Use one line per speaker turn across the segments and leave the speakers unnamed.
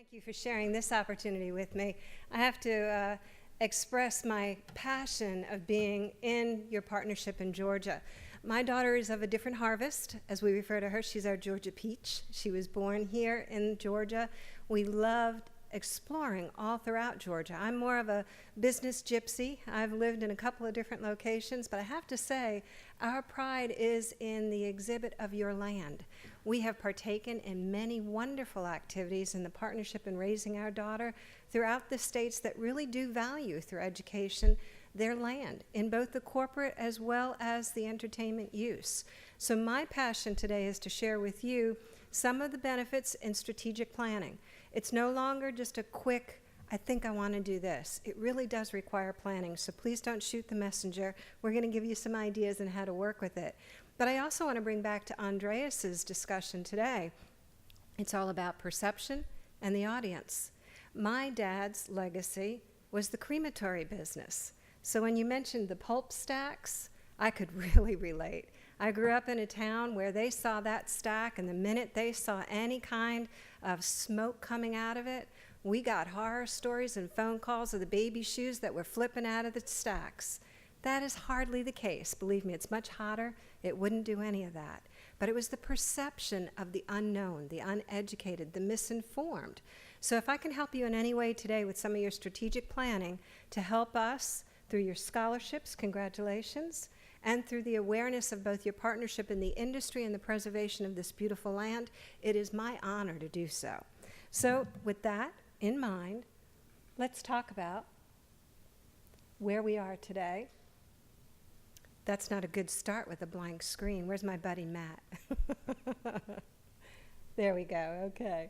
Thank you for sharing this opportunity with me. I have to express my passion of being in your partnership in Georgia. My daughter is of a different harvest, as we refer to her. She's our Georgia peach. She was born here in Georgia. We loved exploring all throughout Georgia. I'm more of a business gypsy. I've lived in a couple of different locations, but I have to say, our pride is in the exhibit of your land. We have partaken in many wonderful activities in the partnership in raising our daughter throughout the states that really do value through education their land in both the corporate as well as the entertainment use. So my passion today is to share with you some of the benefits in strategic planning. It's no longer just a quick, I think I want to do this. It really does require planning, so please don't shoot the messenger. We're going to give you some ideas on how to work with it. But I also want to bring back to Andreas's discussion today. It's all about perception and the audience. My dad's legacy was the crematory business. So when you mentioned the pulp stacks, I could really relate. I grew up in a town where they saw that stack, and the minute they saw any kind of smoke coming out of it, we got horror stories and phone calls of the baby shoes that were flipping out of the stacks. That is hardly the case. Believe me, it's much hotter. It wouldn't do any of that. But it was the perception of the unknown, the uneducated, the misinformed. So if I can help you in any way today with some of your strategic planning to help us through your scholarships, congratulations, and through the awareness of both your partnership in the industry and the preservation of this beautiful land, it is my honor to do so. So with that in mind, let's talk about where we are today. That's not a good start with a blank screen. Where's my buddy Matt? There we go, okay.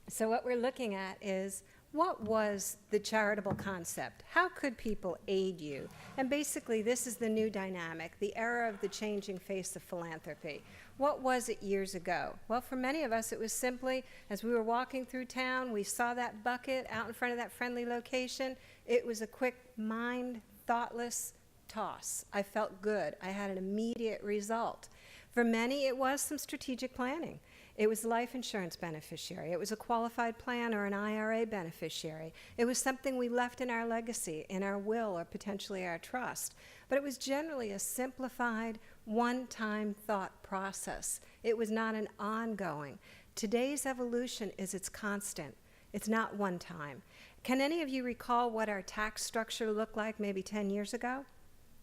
So what we're looking at is, what was the charitable concept? How could people aid you? And basically, this is the new dynamic, the era of the changing face of philanthropy. What was it years ago? Well, for many of us, it was simply, as we were walking through town, we saw that bucket out in front of that friendly location. It was a quick mind, thoughtless toss. I felt good. I had an immediate result. For many, it was some strategic planning. It was a life insurance beneficiary. It was a qualified plan or an IRA beneficiary. It was something we left in our legacy, in our will, or potentially our trust. But it was generally a simplified, one-time thought process. It was not an ongoing. Today's evolution is it's constant. It's not one time. Can any of you recall what our tax structure looked like maybe 10 years ago?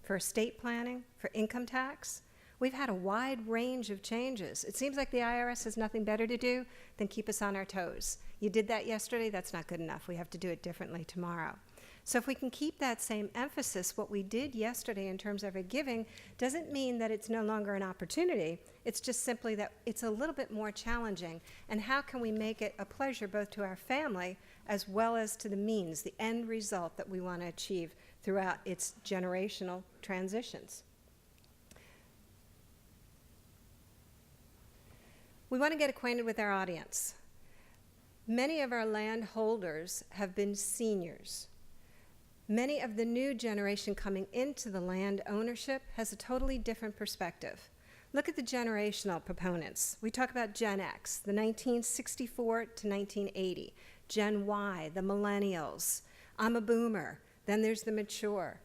For estate planning, for income tax? We've had a wide range of changes. It seems like the IRS has nothing better to do than keep us on our toes. You did that yesterday, that's not good enough. We have to do it differently tomorrow. So if we can keep that same emphasis, what we did yesterday in terms of our giving doesn't mean that it's no longer an opportunity. It's just simply that it's a little bit more challenging. And how can we make it a pleasure both to our family as well as to the means, the end result that we want to achieve throughout its generational transitions? We want to get acquainted with our audience. Many of our landholders have been seniors. Many of the new generation coming into the land ownership has a totally different perspective. Look at the generational proponents. We talk about Gen X, the 1964 to 1980, Gen Y, the millennials. I'm a boomer. Then there's the mature.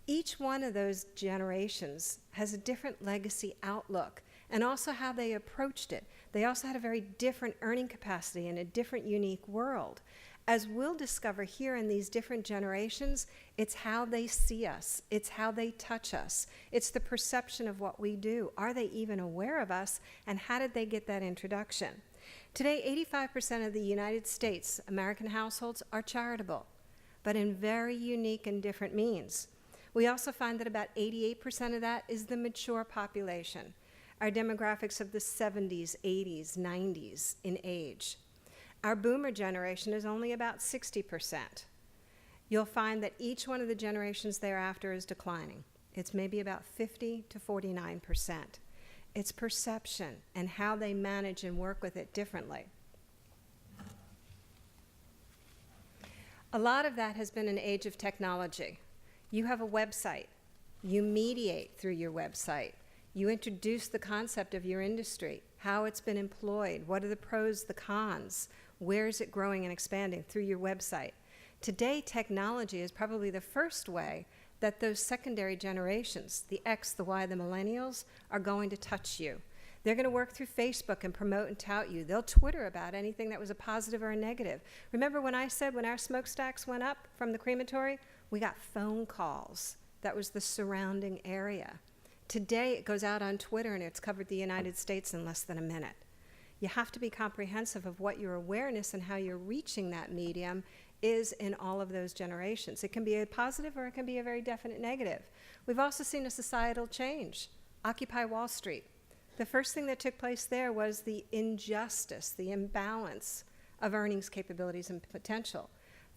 Each one of those generations has a different legacy outlook, and also how they approached it. They also had a very different earning capacity in a different, unique world. As we'll discover here in these different generations, it's how they see us. It's how they touch us. It's the perception of what we do. Are they even aware of us? And how did they get that introduction? Today, 85% of the United States American households are charitable, but in very unique and different means. We also find that about 88% of that is the mature population. Our demographics of the 70s, 80s, 90s in age. Our boomer generation is only about 60%. You'll find that each one of the generations thereafter is declining. It's maybe about 50 to 49%. It's perception and how they manage and work with it differently. A lot of that has been an age of technology. You have a website. You mediate through your website. You introduce the concept of your industry, how it's been employed, what are the pros, the cons, Where is it growing and expanding? Through your website. Today, technology is probably the first way that those secondary generations, the X, the Y, the millennials, are going to touch you. They're going to work through Facebook and promote and tout you. They'll Twitter about anything that was a positive or a negative. Remember when I said when our smokestacks went up from the crematory, we got phone calls. That was the surrounding area. Today, it goes out on Twitter and it's covered the United States in less than a minute. You have to be comprehensive of what your awareness and how you're reaching that medium is in all of those generations. It can be a positive or it can be a very definite negative. We've also seen a societal change. Occupy Wall Street. The first thing that took place there was the injustice, the imbalance of earnings capabilities and potential.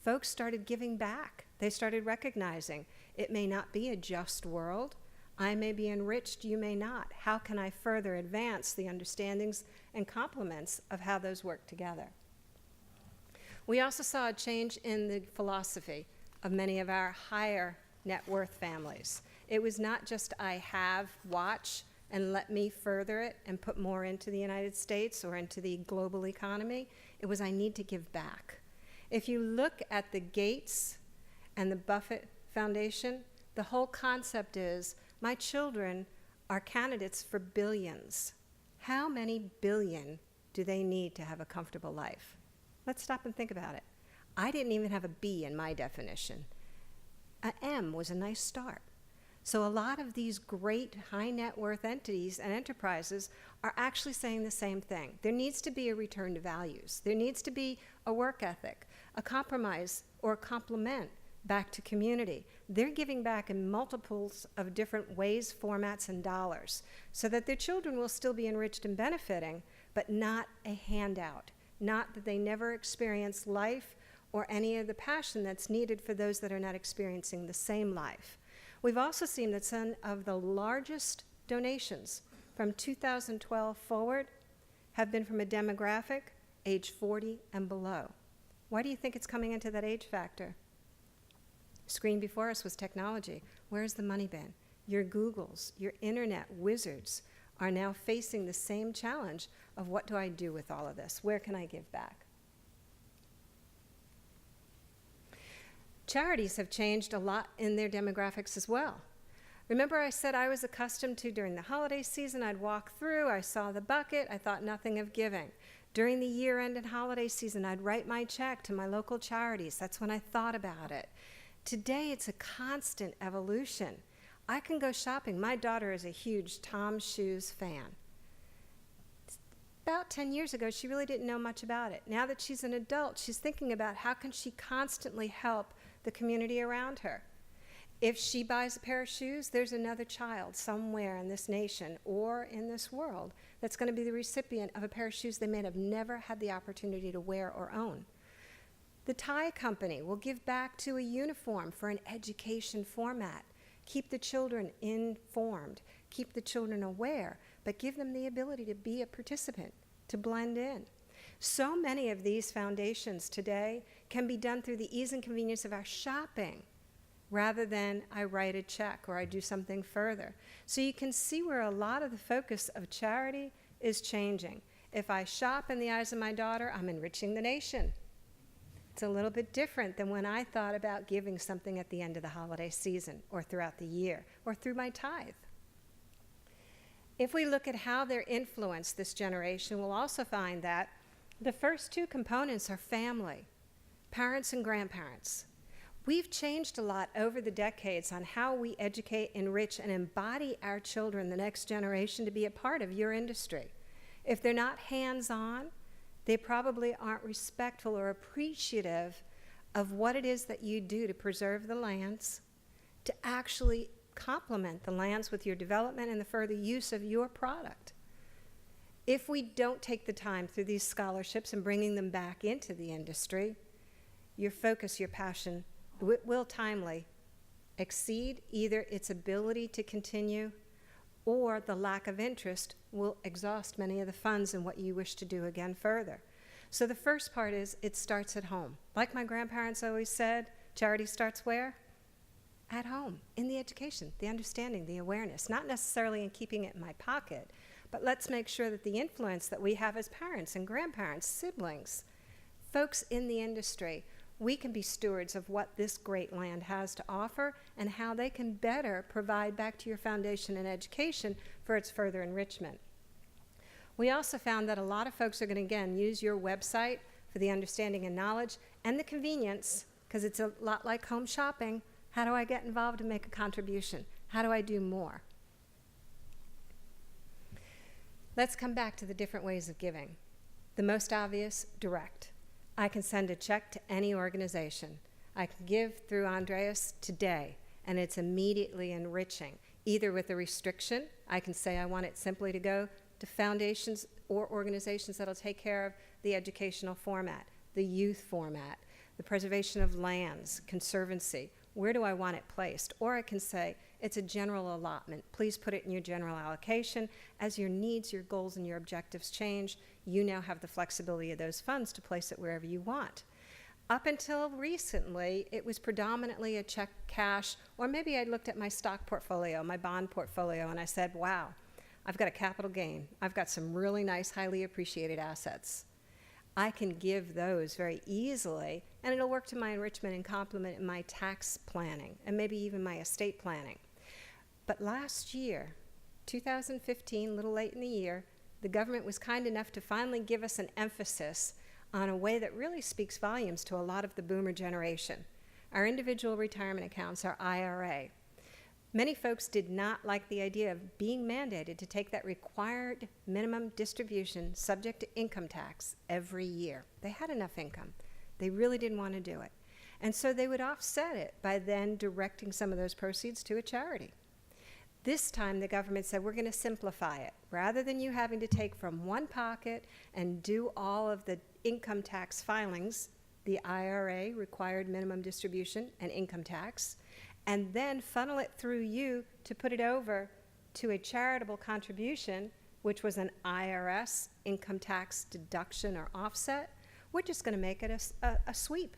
Folks started giving back. They started recognizing it may not be a just world. I may be enriched, you may not. How can I further advance the understandings and complements of how those work together? We also saw a change in the philosophy of many of our higher net worth families. It was not just I have, watch, and let me further it and put more into the United States or into the global economy. It was I need to give back. If you look at the Gates and the Buffett Foundation, the whole concept is my children are candidates for billions. How many billion do they need to have a comfortable life? Let's stop and think about it. I didn't even have a B in my definition. An M was a nice start. So a lot of these great high net worth entities and enterprises are actually saying the same thing. There needs to be a return to values. There needs to be a work ethic, a compromise or a complement back to community. They're giving back in multiples of different ways, formats, and dollars so that their children will still be enriched and benefiting, but not a handout. Not that they never experience life or any of the passion that's needed for those that are not experiencing the same life. We've also seen that some of the largest donations from 2012 forward have been from a demographic age 40 and below. Why do you think it's coming into that age factor? Screen before us was technology. Where's the money been? Your Googles, your internet wizards are now facing the same challenge of what do I do with all of this? Where can I give back? Charities have changed a lot in their demographics as well. Remember I said I was accustomed to during the holiday season, I'd walk through, I saw the bucket, I thought nothing of giving. During the year-end and holiday season, I'd write my check to my local charities. That's when I thought about it. Today, it's a constant evolution. I can go shopping. My daughter is a huge Tom Shoes fan. About 10 years ago, she really didn't know much about it. Now that she's an adult, she's thinking about how can she constantly help the community around her. If she buys a pair of shoes, there's another child somewhere in this nation or in this world that's going to be the recipient of a pair of shoes they may have never had the opportunity to wear or own. The tie company will give back to a uniform for an education format. Keep the children informed, keep the children aware, but give them the ability to be a participant, to blend in. So many of these foundations today can be done through the ease and convenience of our shopping, rather than I write a check or I do something further. So you can see where a lot of the focus of charity is changing. If I shop in the eyes of my daughter, I'm enriching the nation. It's a little bit different than when I thought about giving something at the end of the holiday season or throughout the year or through my tithe. If we look at how they're influenced this generation, we'll also find that the first two components are family, parents and grandparents. We've changed a lot over the decades on how we educate, enrich, and embody our children, the next generation, to be a part of your industry. If they're not hands-on, they probably aren't respectful or appreciative of what it is that you do to preserve the lands, to actually complement the lands with your development and the further use of your product. If we don't take the time through these scholarships and bringing them back into the industry, your focus, your passion will timely exceed either its ability to continue or the lack of interest will exhaust many of the funds in what you wish to do again further. So the first part is it starts at home. Like my grandparents always said, charity starts where? At home, in the education, the understanding, the awareness, not necessarily in keeping it in my pocket, but let's make sure that the influence that we have as parents and grandparents, siblings, Folks in the industry, we can be stewards of what this great land has to offer and how they can better provide back to your foundation and education for its further enrichment. We also found that a lot of folks are going to, again, use your website for the understanding and knowledge and the convenience, because it's a lot like home shopping. How do I get involved and make a contribution? How do I do more? Let's come back to the different ways of giving. The most obvious, direct. I can send a check to any organization. I can give through Andreas today, and it's immediately enriching. Either with a restriction, I can say I want it simply to go to foundations or organizations that'll take care of the educational format, the youth format, the preservation of lands, conservancy. Where do I want it placed? Or I can say, it's a general allotment. Please put it in your general allocation. As your needs, your goals, and your objectives change, you now have the flexibility of those funds to place it wherever you want. Up until recently, it was predominantly a check, cash, or maybe I looked at my stock portfolio, my bond portfolio, and I said, wow, I've got a capital gain. I've got some really nice, highly appreciated assets. I can give those very easily, and it'll work to my enrichment and complement in my tax planning, and maybe even my estate planning. But last year, 2015, a little late in the year, the government was kind enough to finally give us an emphasis on a way that really speaks volumes to a lot of the boomer generation. Our individual retirement accounts, our IRA. Many folks did not like the idea of being mandated to take that required minimum distribution subject to income tax every year. They had enough income. They really didn't want to do it. And so they would offset it by then directing some of those proceeds to a charity. This time the government said, we're going to simplify it. Rather than you having to take from one pocket and do all of the income tax filings, the IRA, required minimum distribution, and income tax, and then funnel it through you to put it over to a charitable contribution, which was an IRS income tax deduction or offset, we're just going to make it a sweep.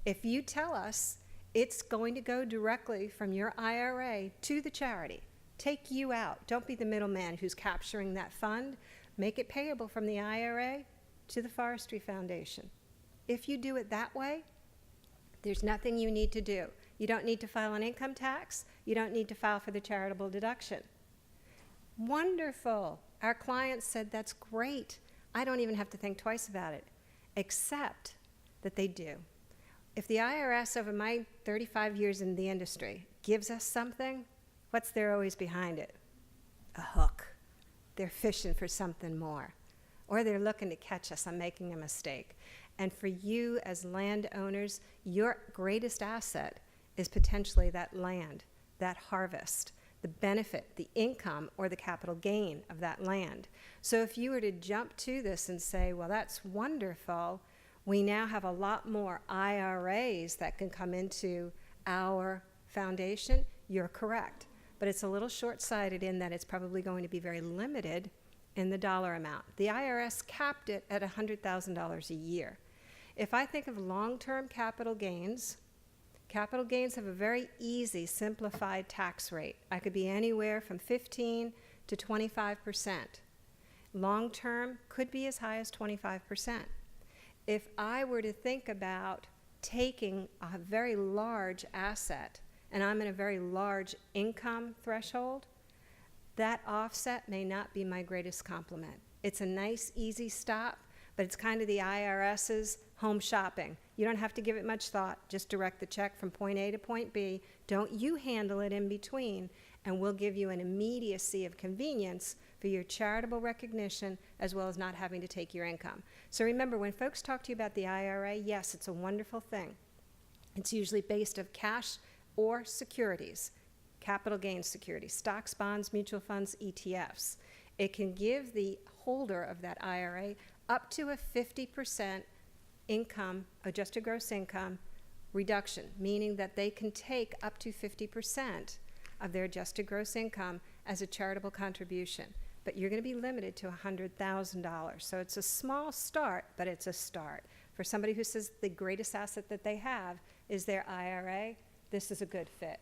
If you tell us it's going to go directly from your IRA to the charity, take you out. Don't be the middleman who's capturing that fund. Make it payable from the IRA to the Forestry Foundation. If you do it that way, there's nothing you need to do. You don't need to file an income tax. You don't need to file for the charitable deduction. Wonderful. Our clients said, that's great. I don't even have to think twice about it, except that they do. If the IRS, over my 35 years in the industry, gives us something, what's there always behind it? A hook. They're fishing for something more. Or they're looking to catch us on making a mistake. And for you as landowners, your greatest asset is potentially that land, that harvest, the benefit, the income, or the capital gain of that land. So if you were to jump to this and say, well, that's wonderful, we now have a lot more IRAs that can come into our foundation, you're correct. But it's a little short-sighted in that it's probably going to be very limited in the dollar amount. The IRS capped it at $100,000 a year. If I think of long-term capital gains have a very easy, simplified tax rate. I could be anywhere from 15 to 25%. Long-term could be as high as 25%. If I were to think about taking a very large asset, and I'm in a very large income threshold, that offset may not be my greatest compliment. It's a nice, easy stop, but it's kind of the IRS's home shopping. You don't have to give it much thought. Just direct the check from point A to point B. Don't you handle it in between, and we'll give you an immediacy of convenience for your charitable recognition as well as not having to take your income. So remember, when folks talk to you about the IRA, yes, it's a wonderful thing. It's usually based of cash or securities, capital gains securities, stocks, bonds, mutual funds, ETFs. It can give the holder of that IRA up to a 50% income, adjusted gross income reduction, meaning that they can take up to 50% of their adjusted gross income as a charitable contribution. But you're going to be limited to $100,000. So it's a small start, but it's a start. For somebody who says the greatest asset that they have is their IRA, this is a good fit.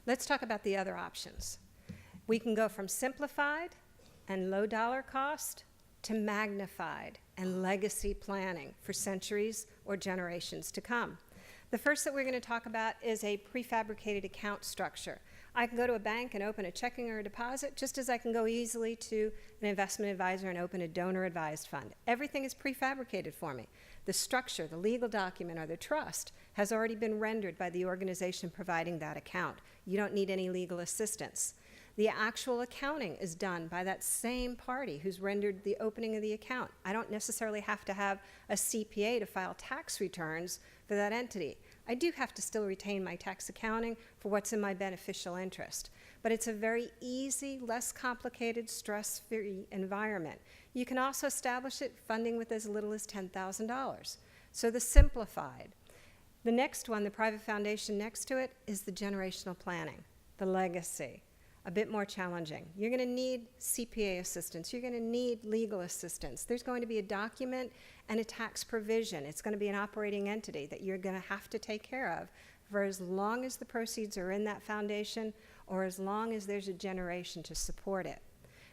Let's talk about the other options. We can go from simplified and low dollar cost to magnified and legacy planning for centuries or generations to come. The first that we're going to talk about is a prefabricated account structure. I can go to a bank and open a checking or a deposit, just as I can go easily to an investment advisor and open a donor-advised fund. Everything is prefabricated for me. The structure, the legal document, or the trust has already been rendered by the organization providing that account. You don't need any legal assistance. The actual accounting is done by that same party who's rendered the opening of the account. I don't necessarily have to have a CPA to file tax returns for that entity. I do have to still retain my tax accounting for what's in my beneficial interest. But it's a very easy, less complicated, stress-free environment. You can also establish it funding with as little as $10,000. So the simplified. The next one, the private foundation next to it, is the generational planning, the legacy. A bit more challenging. You're going to need CPA assistance. You're going to need legal assistance. There's going to be a document and a tax provision. It's going to be an operating entity that you're going to have to take care of for as long as the proceeds are in that foundation or as long as there's a generation to support it.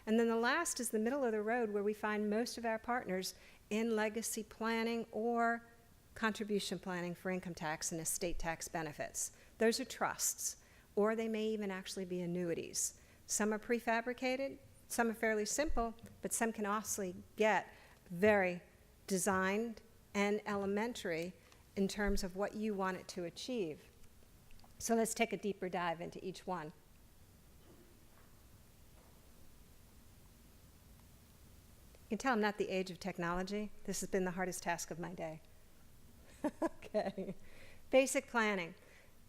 And then the last is the middle of the road where we find most of our partners in legacy planning or contribution planning for income tax and estate tax benefits. Those are trusts, or they may even actually be annuities. Some are prefabricated, some are fairly simple, but some can also get very designed and elementary in terms of what you want it to achieve. So let's take a deeper dive into each one. You can tell I'm not the age of technology. This has been the hardest task of my day. Okay. Basic planning.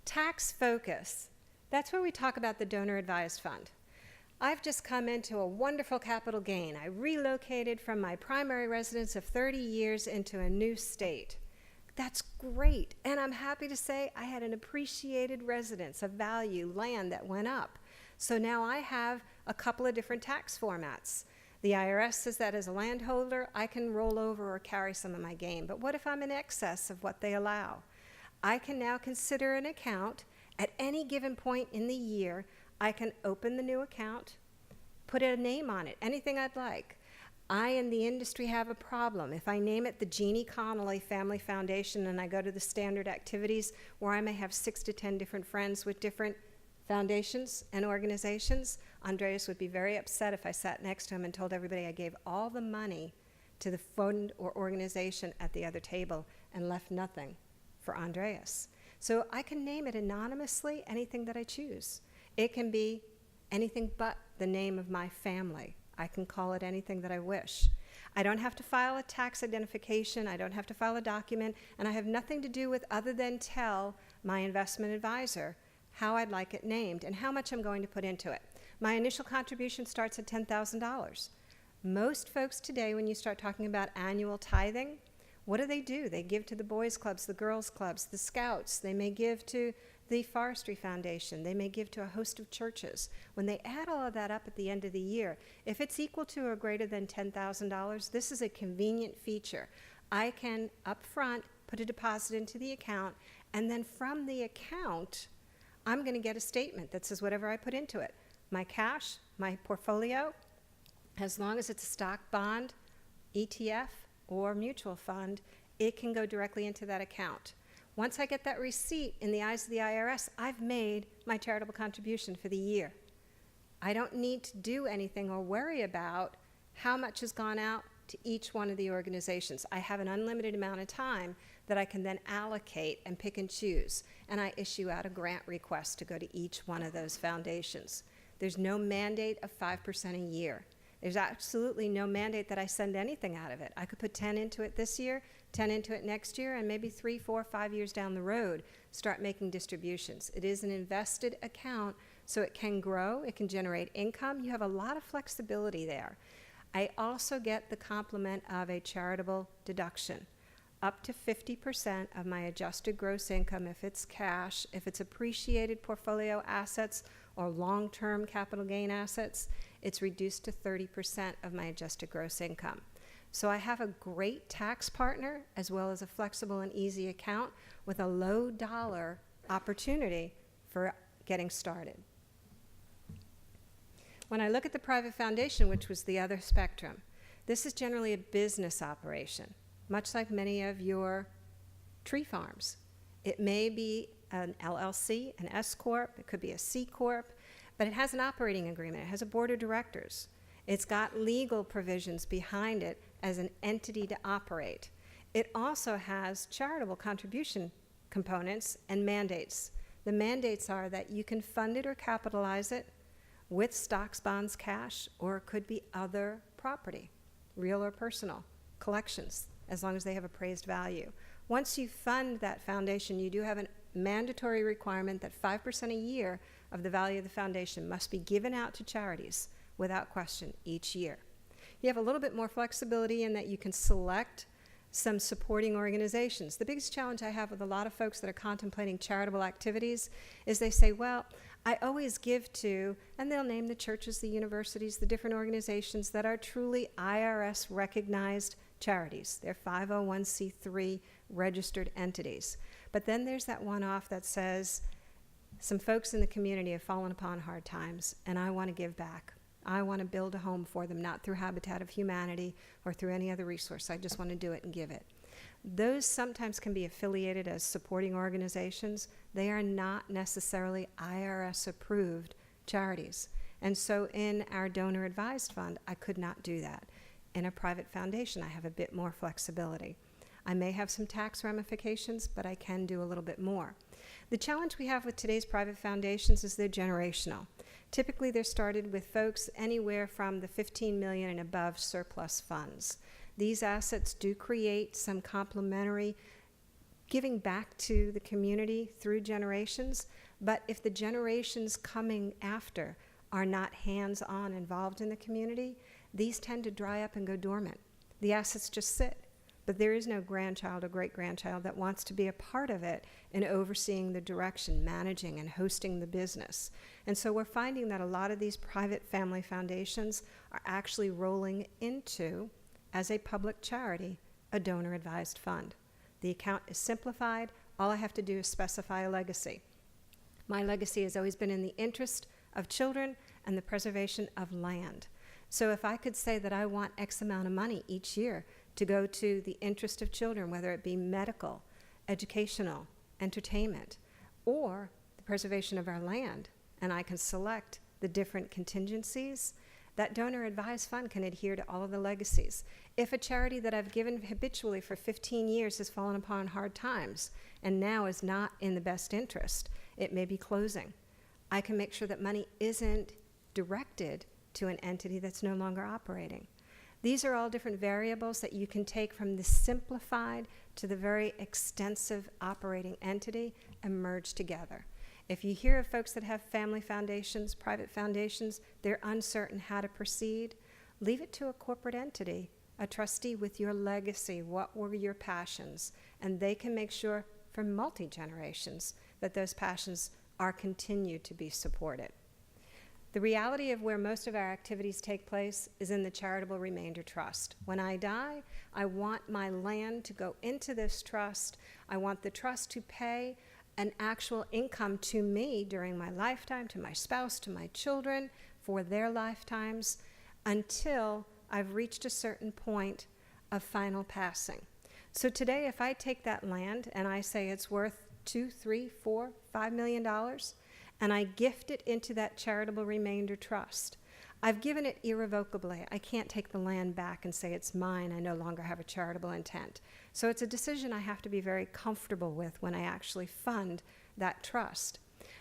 Tax focus. That's where we talk about the donor-advised fund. I've just come into a wonderful capital gain. I relocated from my primary residence of 30 years into a new state. That's great, and I'm happy to say I had an appreciated residence, a value, land that went up. So now I have a couple of different tax formats. The IRS says that as a landholder, I can roll over or carry some of my gain. But what if I'm in excess of what they allow? I can now consider an account. At any given point in the year, I can open the new account, put a name on it, anything I'd like. I in the industry have a problem. If I name it the Jeanne Connolly Family Foundation and I go to the standard activities where I may have 6 to 10 different friends with different foundations and organizations, Andreas would be very upset if I sat next to him and told everybody I gave all the money to the fund or organization at the other table and left nothing for Andreas. So I can name it anonymously anything that I choose. It can be anything but the name of my family. I can call it anything that I wish. I don't have to file a tax identification. I don't have to file a document. And I have nothing to do with other than tell my investment advisor how I'd like it named and how much I'm going to put into it. My initial contribution starts at $10,000. Most folks today, when you start talking about annual tithing, what do? They give to the boys' clubs, the girls' clubs, the scouts. They may give to the Forestry Foundation. They may give to a host of churches. When they add all of that up at the end of the year, if it's equal to or greater than $10,000, this is a convenient feature. I can, up front, put a deposit into the account, and then from the account, I'm going to get a statement that says whatever I put into it. My cash, my portfolio, as long as it's a stock, bond, ETF, or mutual fund, it can go directly into that account. Once I get that receipt in the eyes of the IRS, I've made my charitable contribution for the year. I don't need to do anything or worry about how much has gone out to each one of the organizations. I have an unlimited amount of time that I can then allocate and pick and choose, and I issue out a grant request to go to each one of those foundations. There's no mandate of 5% a year. There's absolutely no mandate that I send anything out of it. I could put 10 into it this year, 10 into it next year, and maybe 3, 4, 5 years down the road, start making distributions. It is an invested account, so it can grow, it can generate income. You have a lot of flexibility there. I also get the complement of a charitable deduction, up to 50% of my adjusted gross income if it's cash, if it's appreciated portfolio assets or long-term capital gain assets, it's reduced to 30% of my adjusted gross income. So I have a great tax partner as well as a flexible and easy account with a low dollar opportunity for getting started. When I look at the private foundation, which was the other spectrum, This is generally a business operation, much like many of your tree farms. It may be an LLC, an S Corp, it could be a C Corp, but it has an operating agreement, it has a board of directors. It's got legal provisions behind it as an entity to operate. It also has charitable contribution components and mandates. The mandates are that you can fund it or capitalize it with stocks, bonds, cash, or it could be other property, real or personal, collections, as long as they have appraised value. Once you fund that foundation, you do have a mandatory requirement that 5% a year of the value of the foundation must be given out to charities without question each year. You have a little bit more flexibility in that you can select some supporting organizations. The biggest challenge I have with a lot of folks that are contemplating charitable activities is they say, well, I always give to, and they'll name the churches, the universities, the different organizations that are truly IRS recognized charities. They're 501c3 registered entities. But then there's that one-off that says, some folks in the community have fallen upon hard times, and I want to give back. I want to build a home for them, not through Habitat of Humanity or through any other resource. I just want to do it and give it. Those sometimes can be affiliated as supporting organizations. They are not necessarily IRS-approved charities. And so in our donor-advised fund, I could not do that. In a private foundation, I have a bit more flexibility. I may have some tax ramifications, but I can do a little bit more. The challenge we have with today's private foundations is they're generational. Typically, they're started with folks anywhere from the $15 million and above surplus funds. These assets do create some complementary giving back to the community through generations, but if the generations coming after are not hands-on involved in the community, these tend to dry up and go dormant. The assets just sit. But there is no grandchild or great-grandchild that wants to be a part of it in overseeing the direction, managing, and hosting the business. And so we're finding that a lot of these private family foundations are actually rolling into, as a public charity, a donor-advised fund. The account is simplified. All I have to do is specify a legacy. My legacy has always been in the interest of children and the preservation of land. So if I could say that I want X amount of money each year to go to the interest of children, whether it be medical, educational, entertainment, or the preservation of our land, and I can select the different contingencies, that donor-advised fund can adhere to all of the legacies. If a charity that I've given habitually for 15 years has fallen upon hard times and now is not in the best interest, it may be closing. I can make sure that money isn't directed to an entity that's no longer operating. These are all different variables that you can take from the simplified to the very extensive operating entity and merge together. If you hear of folks that have family foundations, private foundations, they're uncertain how to proceed, leave it to a corporate entity, a trustee with your legacy, what were your passions, and they can make sure for multi-generations that those passions are continued to be supported. The reality of where most of our activities take place is in the charitable remainder trust. When I die, I want my land to go into this trust. I want the trust to pay an actual income to me during my lifetime, to my spouse, to my children for their lifetimes, until I've reached a certain point of final passing. So today, if I take that land and I say it's worth $2, $3, $4, $5 million, and I gift it into that charitable remainder trust, I've given it irrevocably. I can't take the land back and say it's mine. I no longer have a charitable intent. So it's a decision I have to be very comfortable with when I actually fund that trust.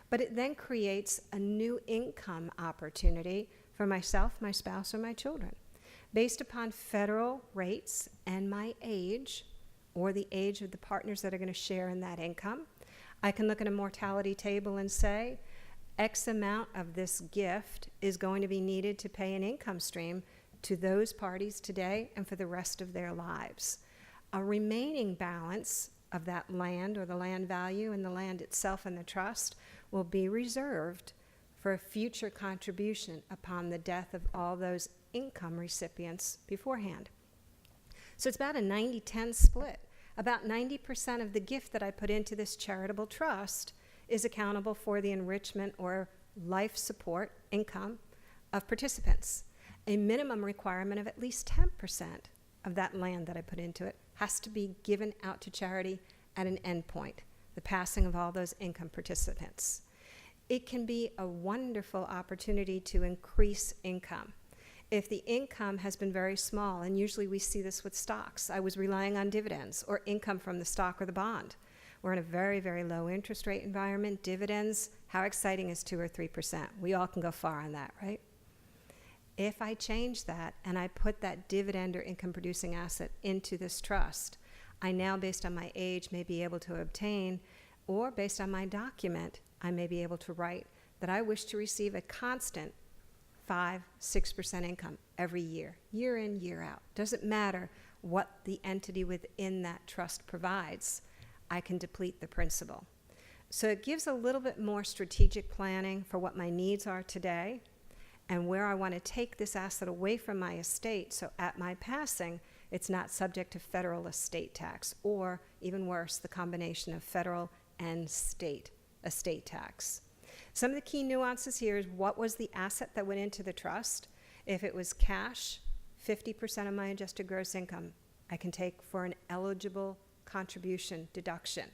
But it then creates a new income opportunity for myself, my spouse, or my children. Based upon federal rates and my age, or the age of the partners that are going to share in that income, I can look at a mortality table and say, X amount of this gift is going to be needed to pay an income stream to those parties today and for the rest of their lives. A remaining balance of that land or the land value and the land itself and the trust will be reserved for a future contribution upon the death of all those income recipients beforehand. So it's about a 90-10 split. About 90% of the gift that I put into this charitable trust is accountable for the enrichment or life support income of participants. a minimum requirement of at least 10% of that land that I put into it has to be given out to charity at an endpoint, the passing of all those income participants. It can be a wonderful opportunity to increase income. If the income has been very small, and usually we see this with stocks, I was relying on dividends or income from the stock or the bond. We're in a very, very low interest rate environment. Dividends, how exciting is 2 or 3%? We all can go far on that, right? If I change that and I put that dividend or income producing asset into this trust, I now, based on my age, may be able to obtain, or based on my document, I may be able to write that I wish to receive a constant 5-6% income every year, year in, year out. Doesn't matter what the entity within that trust provides, I can deplete the principal. So it gives a little bit more strategic planning for what my needs are today and where I want to take this asset away from my estate, so at my passing, it's not subject to federal estate tax, or even worse, the combination of federal and state estate tax. Some of the key nuances here is what was the asset that went into the trust. If it was cash, 50% of my adjusted gross income I can take for an eligible contribution deduction.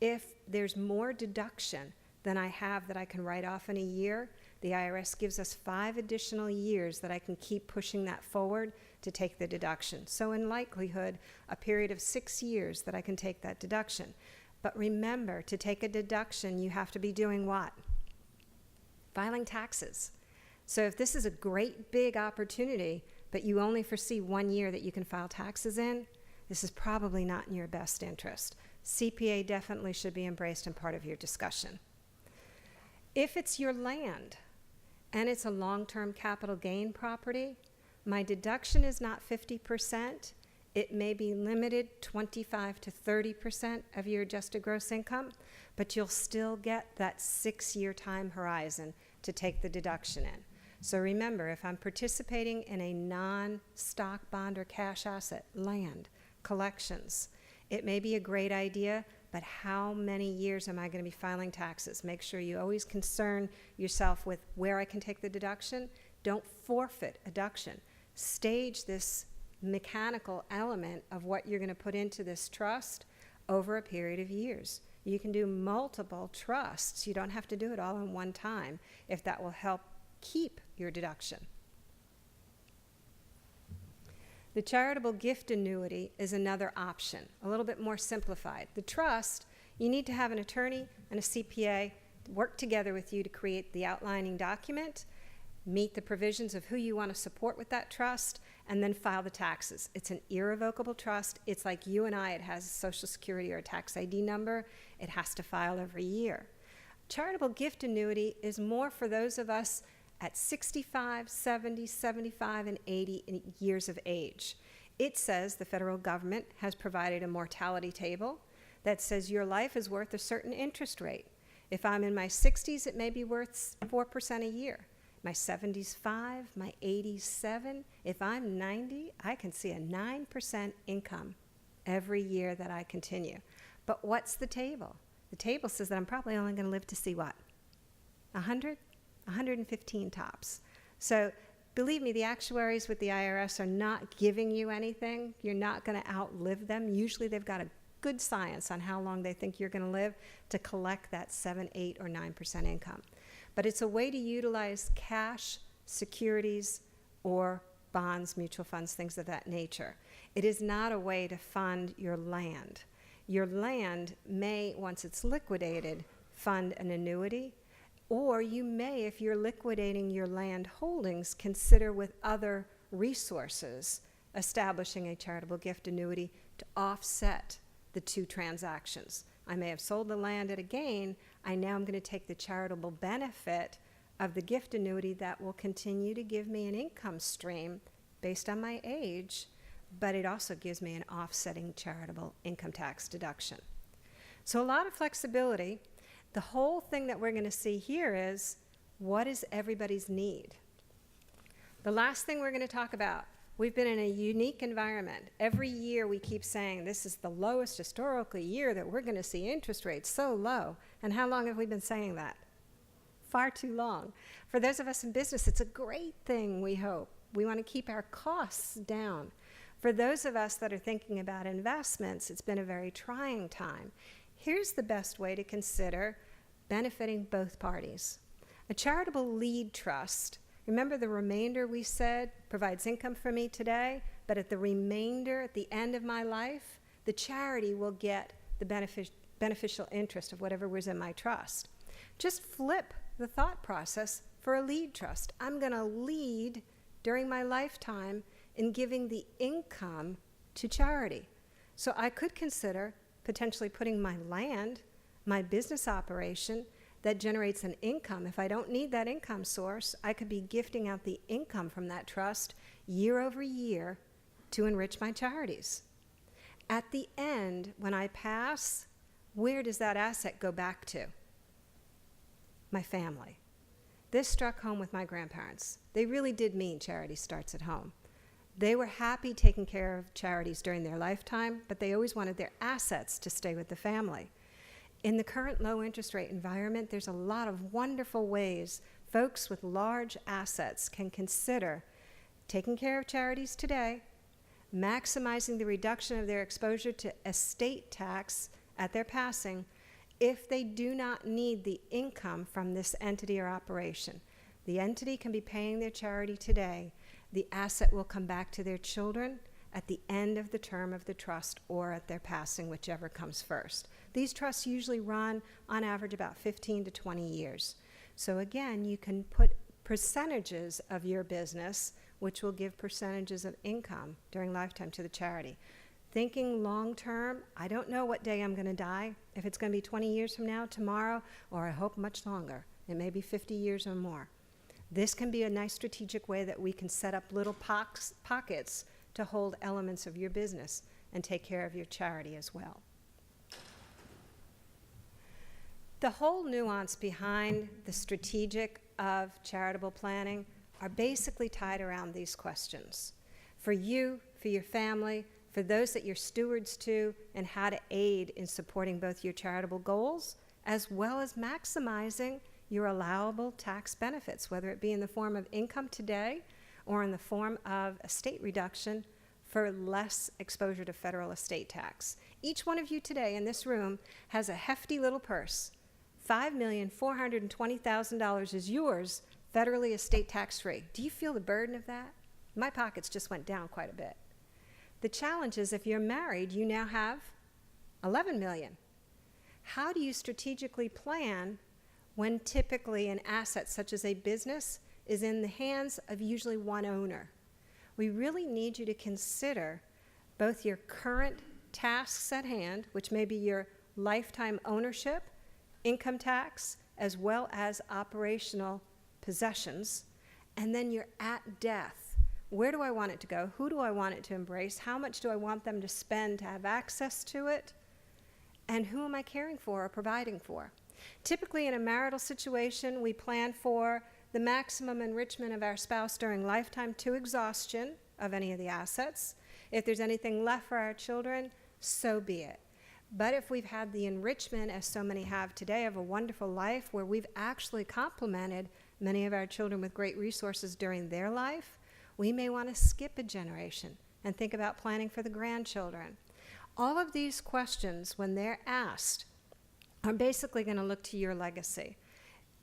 If there's more deduction than I have that I can write off in a year, the IRS gives us 5 additional years that I can keep pushing that forward to take the deduction. So in likelihood, a period of 6 years that I can take that deduction. But remember, to take a deduction, you have to be doing what? Filing taxes. So if this is a great big opportunity, but you only foresee 1 year that you can file taxes in, this is probably not in your best interest. CPA definitely should be embraced and part of your discussion. If it's your land and it's a long-term capital gain property, my deduction is not 50%. It may be limited 25 to 30% of your adjusted gross income, but you'll still get that 6-year time horizon to take the deduction in. So remember, if I'm participating in a non-stock, bond, or cash asset, land, collections, it may be a great idea, but how many years am I going to be filing taxes? Make sure you always concern yourself with where I can take the deduction. Don't forfeit a deduction. Stage this mechanical element of what you're going to put into this trust over a period of years. You can do multiple trusts. You don't have to do it all in one time if that will help keep your deduction. The charitable gift annuity is another option, a little bit more simplified. The trust, you need to have an attorney and a CPA work together with you to create the outlining document, meet the provisions of who you want to support with that trust, and then file the taxes. It's an irrevocable trust. It's like you and I. It has a Social Security or a tax ID number. It has to file every year. Charitable gift annuity is more for those of us at 65, 70, 75, and 80 years of age. It says the federal government has provided a mortality table that says your life is worth a certain interest rate. If I'm in my 60s, it may be worth 4% a year. My 70s, 5, my 80s, 7. If I'm 90, I can see a 9% income every year that I continue. But what's the table? The table says that I'm probably only going to live to see what? 100? 115 tops. So believe me, the actuaries with the IRS are not giving you anything. You're not going to outlive them. Usually they've got a good science on how long they think you're going to live to collect that 7, 8, or 9% income. But it's a way to utilize cash, securities, or bonds, mutual funds, things of that nature. It is not a way to fund your land. Your land may, once it's liquidated, fund an annuity, or you may, if you're liquidating your land holdings, consider with other resources establishing a charitable gift annuity to offset the two transactions. I may have sold the land at a gain. I now am going to take the charitable benefit of the gift annuity that will continue to give me an income stream based on my age, but it also gives me an offsetting charitable income tax deduction. So a lot of flexibility. The whole thing that we're going to see here is, what is everybody's need? The last thing we're going to talk about, we've been in a unique environment. Every year we keep saying this is the lowest historical year that we're going to see interest rates so low. And how long have we been saying that? Far too long. For those of us in business, it's a great thing, we hope. We want to keep our costs down. For those of us that are thinking about investments, it's been a very trying time. Here's the best way to consider benefiting both parties. A charitable lead trust, remember the remainder we said provides income for me today, but at the remainder, at the end of my life, the charity will get the beneficial interest of whatever was in my trust. Just flip the thought process for a lead trust. I'm going to lead during my lifetime in giving the income to charity. So I could consider potentially putting my land, my business operation that generates an income. If I don't need that income source, I could be gifting out the income from that trust year over year to enrich my charities. At the end, when I pass, where does that asset go back to? My family. This struck home with my grandparents. They really did mean charity starts at home. They were happy taking care of charities during their lifetime, but they always wanted their assets to stay with the family. In the current low interest rate environment, there's a lot of wonderful ways folks with large assets can consider taking care of charities today, maximizing the reduction of their exposure to estate tax at their passing if they do not need the income from this entity or operation. The entity can be paying their charity today. The asset will come back to their children at the end of the term of the trust or at their passing, whichever comes first. These trusts usually run on average about 15 to 20 years. So again, you can put percentages of your business, which will give percentages of income during lifetime to the charity. Thinking long term, I don't know what day I'm going to die, if it's going to be 20 years from now, tomorrow, or I hope much longer. It may be 50 years or more. This can be a nice strategic way that we can set up little pockets to hold elements of your business and take care of your charity as well. The whole nuance behind the strategic of charitable planning are basically tied around these questions. For you, for your family, for those that you're stewards to, and how to aid in supporting both your charitable goals as well as maximizing your allowable tax benefits, whether it be in the form of income today or in the form of estate reduction for less exposure to federal estate tax. Each one of you today in this room has a hefty little purse. $5,420,000 is yours, federally estate tax-free. Do you feel the burden of that? My pockets just went down quite a bit. The challenge is if you're married, you now have $11 million. How do you strategically plan when typically an asset such as a business is in the hands of usually one owner? We really need you to consider both your current tasks at hand, which may be your lifetime ownership, income tax, as well as operational possessions, and then your at death. Where do I want it to go? Who do I want it to embrace? How much do I want them to spend to have access to it? And who am I caring for or providing for? Typically in a marital situation, we plan for the maximum enrichment of our spouse during lifetime to exhaustion of any of the assets. If there's anything left for our children, so be it. But if we've had the enrichment, as so many have today, of a wonderful life where we've actually complemented many of our children with great resources during their life, we may want to skip a generation and think about planning for the grandchildren. All of these questions, when they're asked, are basically going to look to your legacy.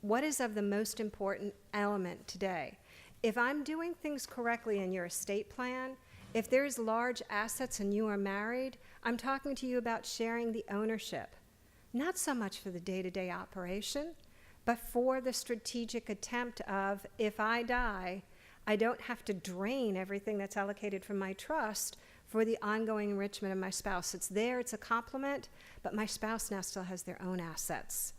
What is of the most important element today? If I'm doing things correctly in your estate plan, if there's large assets and you are married, I'm talking to you about sharing the ownership, not so much for the day-to-day operation, but for the strategic attempt of, if I die, I don't have to drain everything that's allocated from my trust for the ongoing enrichment of my spouse. It's there, it's a complement, but my spouse now still has their own assets.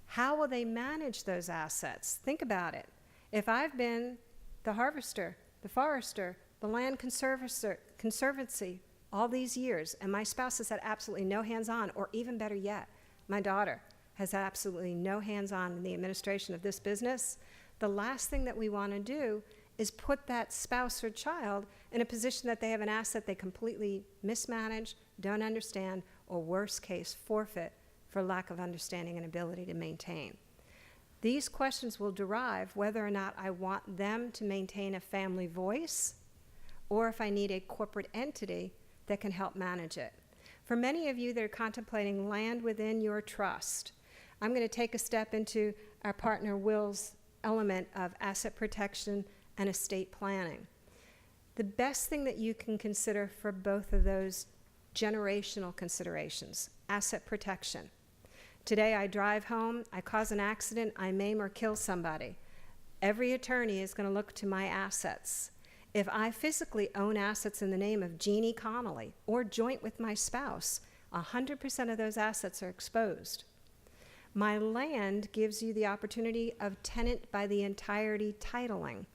How will they manage those assets? Think about it. If I've been the harvester, the forester, the land conservancy all these years, and my spouse has had absolutely no hands-on, or even better yet, my daughter has had absolutely no hands-on in the administration of this business, the last thing that we want to do is put that spouse or child in a position that they have an asset they completely mismanage, don't understand, or worst case, forfeit for lack of understanding and ability to maintain. These questions will derive whether or not I want them to maintain a family voice or if I need a corporate entity that can help manage it. For many of you that are contemplating land within your trust, I'm going to take a step into our partner Will's element of asset protection and estate planning. The best thing that you can consider for both of those generational considerations, asset protection. Today I drive home, I cause an accident, I maim or kill somebody. Every attorney is going to look to my assets. If I physically own assets in the name of Jeanne Connolly or joint with my spouse, 100% of those assets are exposed. My land gives you the opportunity of tenant by the entirety titling.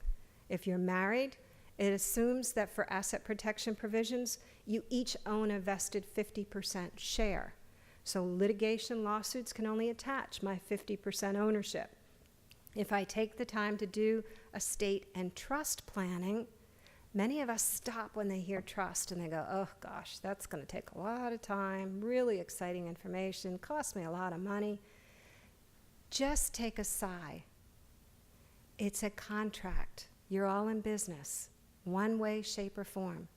If you're married, it assumes that for asset protection provisions, you each own a vested 50% share. So litigation lawsuits can only attach my 50% ownership. If I take the time to do estate and trust planning, many of us stop when they hear trust and they go, oh gosh, that's going to take a lot of time, really exciting information, cost me a lot of money. Just take a sigh. It's a contract. You're all in business, one way, shape, or form.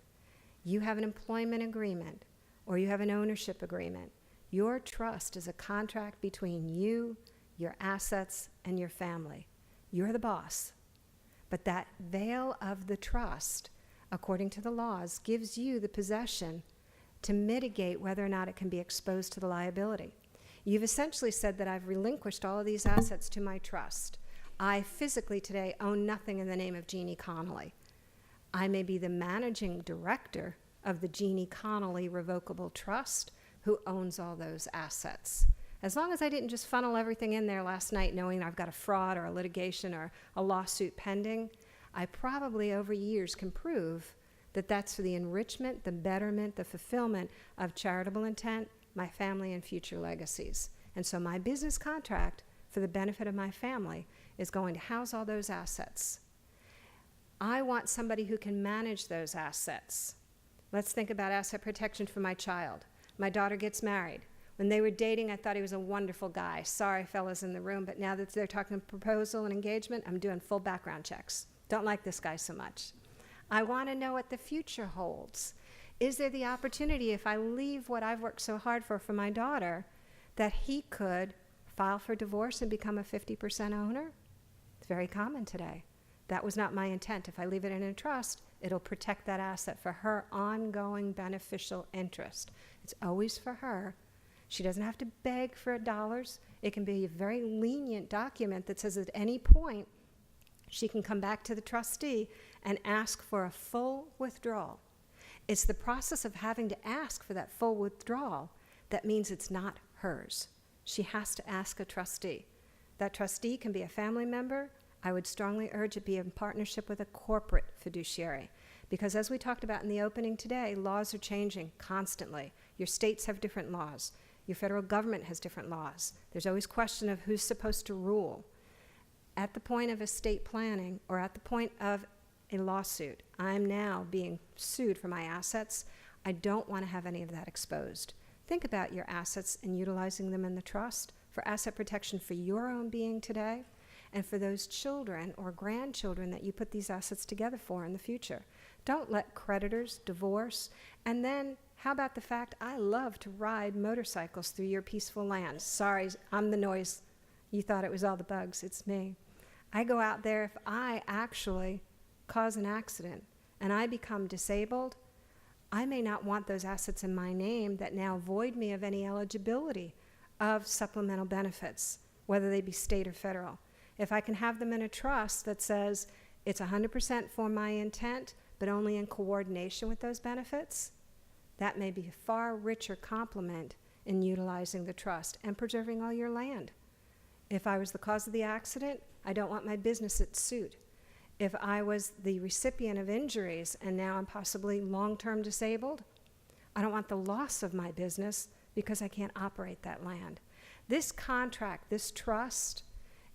You have an employment agreement or you have an ownership agreement. Your trust is a contract between you, your assets, and your family. You're the boss. But that veil of the trust, according to the laws, gives you the possession to mitigate whether or not it can be exposed to the liability. You've essentially said that I've relinquished all of these assets to my trust. I physically today own nothing in the name of Jeanne Connolly. I may be the managing director of the Jeanne Connolly Revocable Trust who owns all those assets. As long as I didn't just funnel everything in there last night knowing I've got a fraud or a litigation or a lawsuit pending, I probably over years can prove that that's for the enrichment, the betterment, the fulfillment of charitable intent, my family, and future legacies. And so my business contract for the benefit of my family is going to house all those assets. I want somebody who can manage those assets. Let's think about asset protection for my child. My daughter gets married. When they were dating, I thought he was a wonderful guy. Sorry, fellas in the room, but now that they're talking proposal and engagement, I'm doing full background checks. Don't like this guy so much. I want to know what the future holds. Is there the opportunity, if I leave what I've worked so hard for my daughter, that he could file for divorce and become a 50% owner? It's very common today. That was not my intent. If I leave it in a trust, it'll protect that asset for her ongoing beneficial interest. It's always for her. She doesn't have to beg for dollars. It can be a very lenient document that says at any point she can come back to the trustee and ask for a full withdrawal. It's the process of having to ask for that full withdrawal that means it's not hers. She has to ask a trustee. That trustee can be a family member. I would strongly urge it be in partnership with a corporate fiduciary. Because as we talked about in the opening today, laws are changing constantly. Your states have different laws. Your federal government has different laws. There's always question of who's supposed to rule. At the point of estate planning or at the point of a lawsuit, I'm now being sued for my assets. I don't want to have any of that exposed. Think about your assets and utilizing them in the trust for asset protection for your own being today and for those children or grandchildren that you put these assets together for in the future. Don't let creditors divorce. And then how about the fact I love to ride motorcycles through your peaceful land? Sorry, I'm the noise. You thought it was all the bugs. It's me. I go out there if I actually cause an accident and I become disabled, I may not want those assets in my name that now void me of any eligibility of supplemental benefits, whether they be state or federal. If I can have them in a trust that says it's 100% for my intent, but only in coordination with those benefits, that may be a far richer complement in utilizing the trust and preserving all your land. If I was the cause of the accident, I don't want my business at suit. If I was the recipient of injuries and now I'm possibly long-term disabled, I don't want the loss of my business because I can't operate that land. This contract, this trust,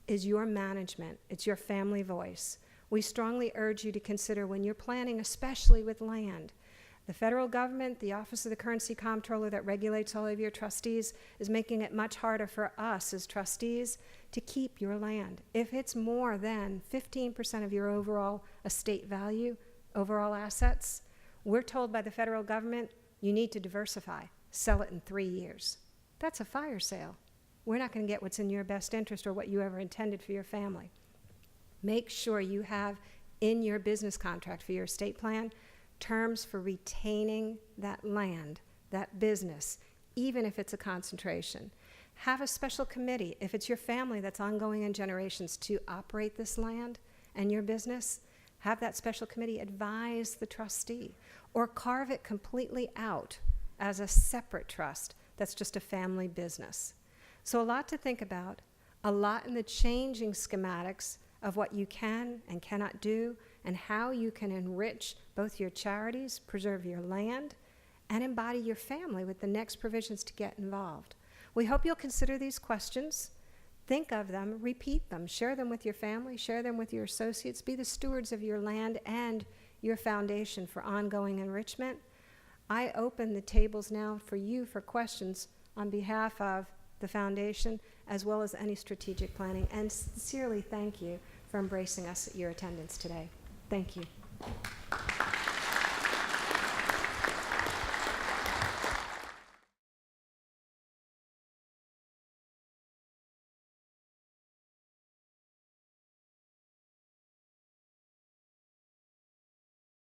is your management. It's your family voice. We strongly urge you to consider when you're planning, especially with land, The federal government, the Office of the Currency Comptroller that regulates all of your trustees, is making it much harder for us as trustees to keep your land. If it's more than 15% of your overall estate value, overall assets, we're told by the federal government, you need to diversify, sell it in 3 years. That's a fire sale. We're not going to get what's in your best interest or what you ever intended for your family. Make sure you have in your business contract for your estate plan terms for retaining that land, that business, even if it's a concentration. Have a special committee, if it's your family that's ongoing in generations, to operate this land and your business. Have that special committee advise the trustee, or carve it completely out as a separate trust that's just a family business. So a lot to think about, a lot in the changing schematics of what you can and cannot do, and how you can enrich both your charities, preserve your land, and embody your family with the next provisions to get involved. We hope you'll consider these questions, think of them, repeat them, share them with your family, share them with your associates, be the stewards of your land and your foundation for ongoing enrichment. I open the tables now for you for questions on behalf of the foundation, as well as any strategic planning, and sincerely thank you for embracing us at your attendance today. Thank you.